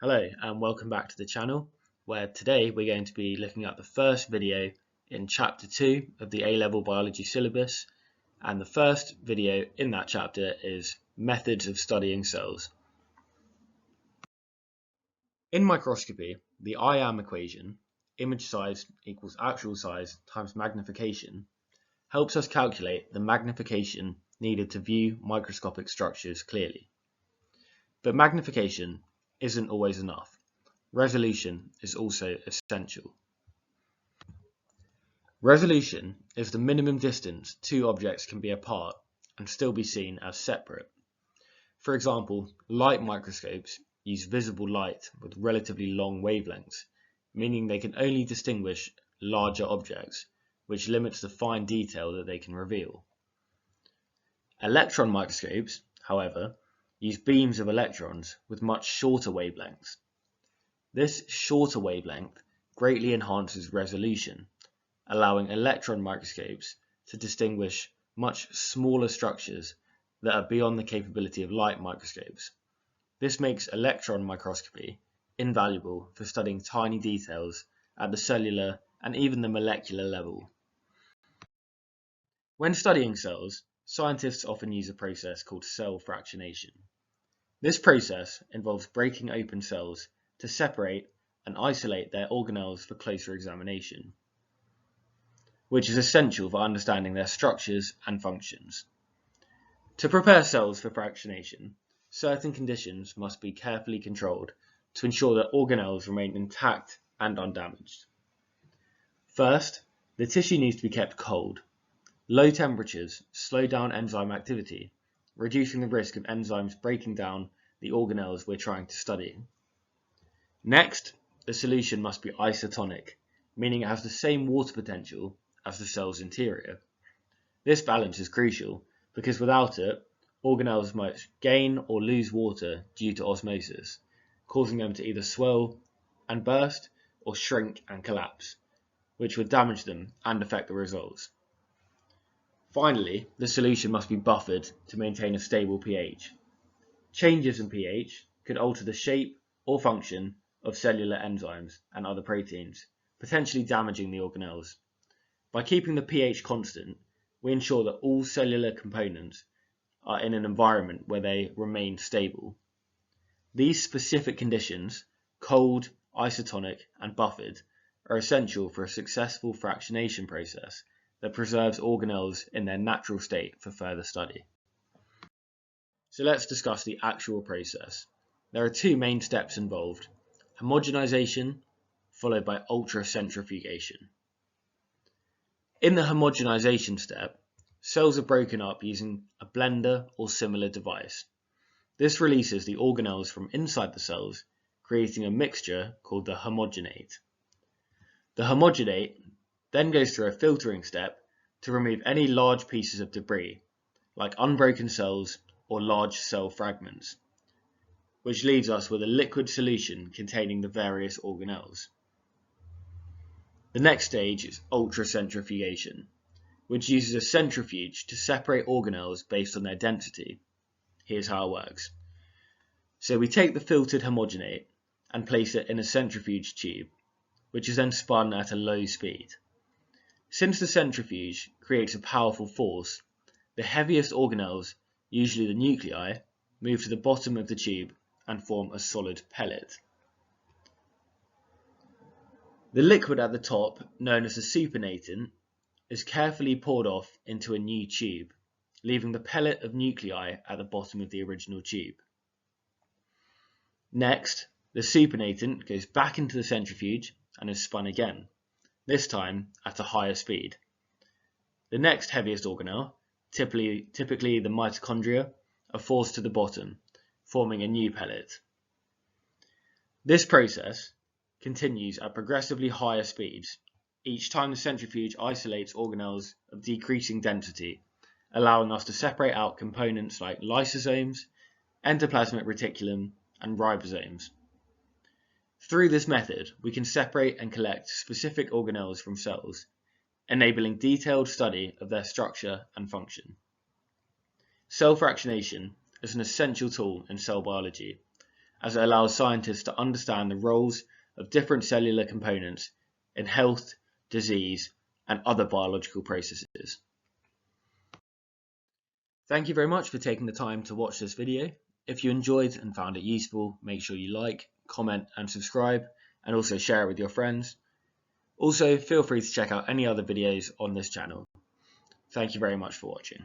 Hello and welcome back to the channel, where today we're going to be looking at the first video in chapter 2 of the A-level biology syllabus, and the first video in that chapter is methods of studying cells. In microscopy, the I-AM equation, image size equals actual size times magnification, helps us calculate the magnification needed to view microscopic structures clearly. But magnification isn't always enough. Resolution is also essential. Resolution is the minimum distance two objects can be apart and still be seen as separate. For example, light microscopes use visible light with relatively long wavelengths, meaning they can only distinguish larger objects, which limits the fine detail that they can reveal. Electron microscopes, however, use beams of electrons with much shorter wavelengths. This shorter wavelength greatly enhances resolution, allowing electron microscopes to distinguish much smaller structures that are beyond the capability of light microscopes. This makes electron microscopy invaluable for studying tiny details at the cellular and even the molecular level. When studying cells, scientists often use a process called cell fractionation. This process involves breaking open cells to separate and isolate their organelles for closer examination, which is essential for understanding their structures and functions. To prepare cells for fractionation, certain conditions must be carefully controlled to ensure that organelles remain intact and undamaged. First, the tissue needs to be kept cold. Low temperatures slow down enzyme activity, reducing the risk of enzymes breaking down the organelles we're trying to study. Next, the solution must be isotonic, meaning it has the same water potential as the cell's interior. This balance is crucial because without it, organelles might gain or lose water due to osmosis, causing them to either swell and burst or shrink and collapse, which would damage them and affect the results. Finally, the solution must be buffered to maintain a stable pH. Changes in pH could alter the shape or function of cellular enzymes and other proteins, potentially damaging the organelles. By keeping the pH constant, we ensure that all cellular components are in an environment where they remain stable. These specific conditions, cold, isotonic, and buffered, are essential for a successful fractionation process that preserves organelles in their natural state for further study. So let's discuss the actual process. There are two main steps involved: homogenization followed by ultracentrifugation. In the homogenization step, cells are broken up using a blender or similar device. This releases the organelles from inside the cells, creating a mixture called the homogenate. The homogenate then goes through a filtering step to remove any large pieces of debris, like unbroken cells or large cell fragments, which leaves us with a liquid solution containing the various organelles. The next stage is ultracentrifugation, which uses a centrifuge to separate organelles based on their density. Here's how it works. So we take the filtered homogenate and place it in a centrifuge tube, which is then spun at a low speed. Since the centrifuge creates a powerful force, the heaviest organelles, usually the nuclei, move to the bottom of the tube and form a solid pellet. The liquid at the top, known as the supernatant, is carefully poured off into a new tube, leaving the pellet of nuclei at the bottom of the original tube. Next, the supernatant goes back into the centrifuge and is spun again, this time at a higher speed. The next heaviest organelle, typically the mitochondria, are forced to the bottom, forming a new pellet. This process continues at progressively higher speeds, each time the centrifuge isolates organelles of decreasing density, allowing us to separate out components like lysosomes, endoplasmic reticulum, and ribosomes. Through this method, we can separate and collect specific organelles from cells, enabling detailed study of their structure and function. Cell fractionation is an essential tool in cell biology, as it allows scientists to understand the roles of different cellular components in health, disease, and other biological processes. Thank you very much for taking the time to watch this video. If you enjoyed and found it useful, make sure you like, comment, and subscribe, and also share it with your friends. Also, feel free to check out any other videos on this channel. Thank you very much for watching.